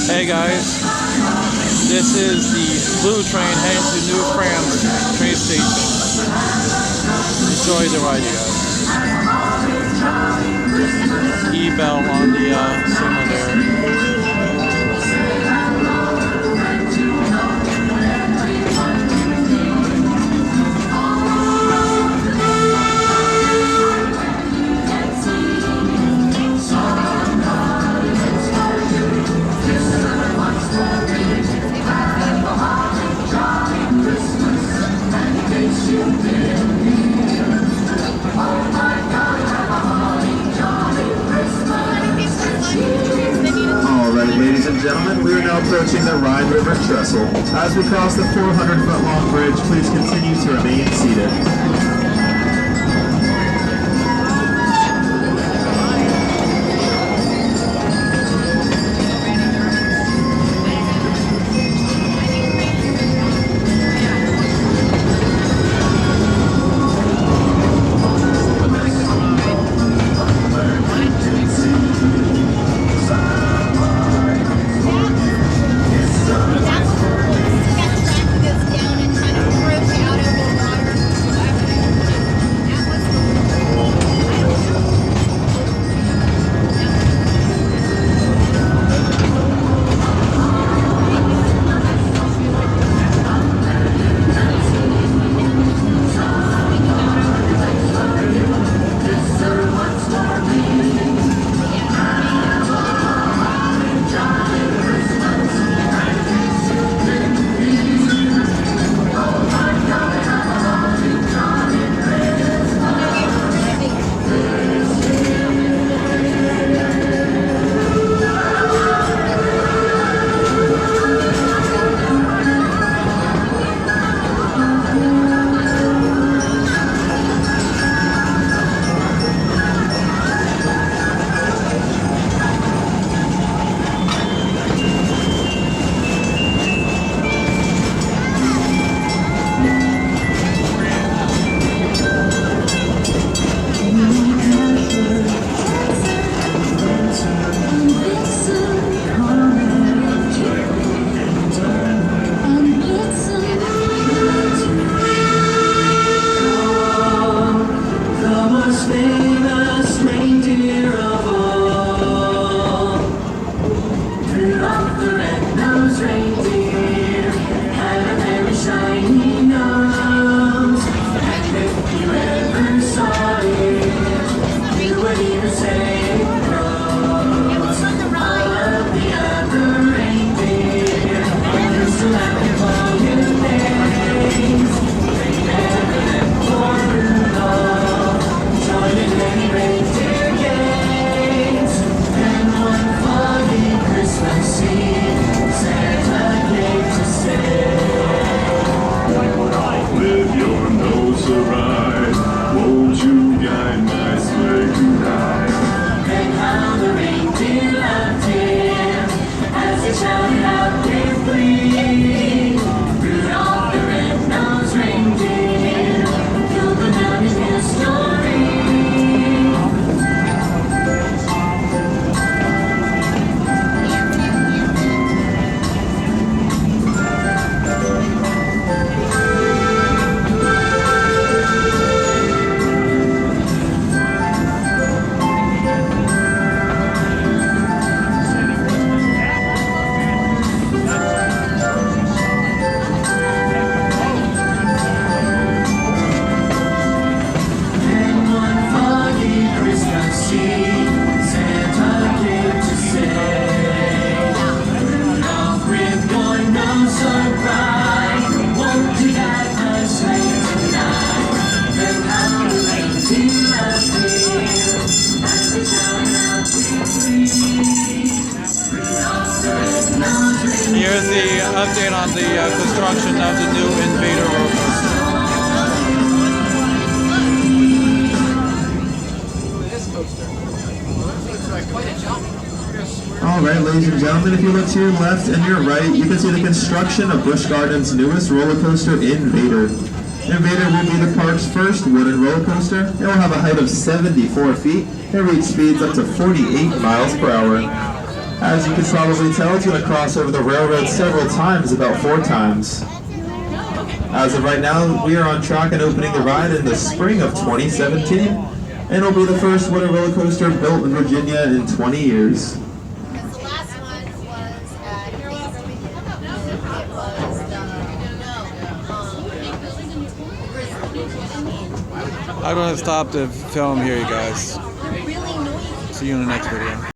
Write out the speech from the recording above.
Hey guys, this is the blue train heading to New France train station. Enjoy the ride, you guys. E-bell on the signal there. Ladies and gentlemen, we are now approaching the Rhine River Trestle. As we cross the 400-foot long bridge, please continue to remain seated. Here's the update on the construction of the new invadR roller coaster. Alright, ladies and gentlemen, if you look to your left and your right, you can see the construction of Busch Gardens' newest roller coaster, invadR. invadR will be the park's first wooden roller coaster. It will have a height of 74 feet and reach speeds up to 48 miles per hour. As you can probably tell, it's going to cross over the railroad several times, about 4 times. As of right now, we are on track and opening the ride in the spring of 2017, and it'll be the first winter roller coaster built in Virginia in 20 years. The last one was at I'm going to stop the film here, you guys. really noisy. See you in the next video.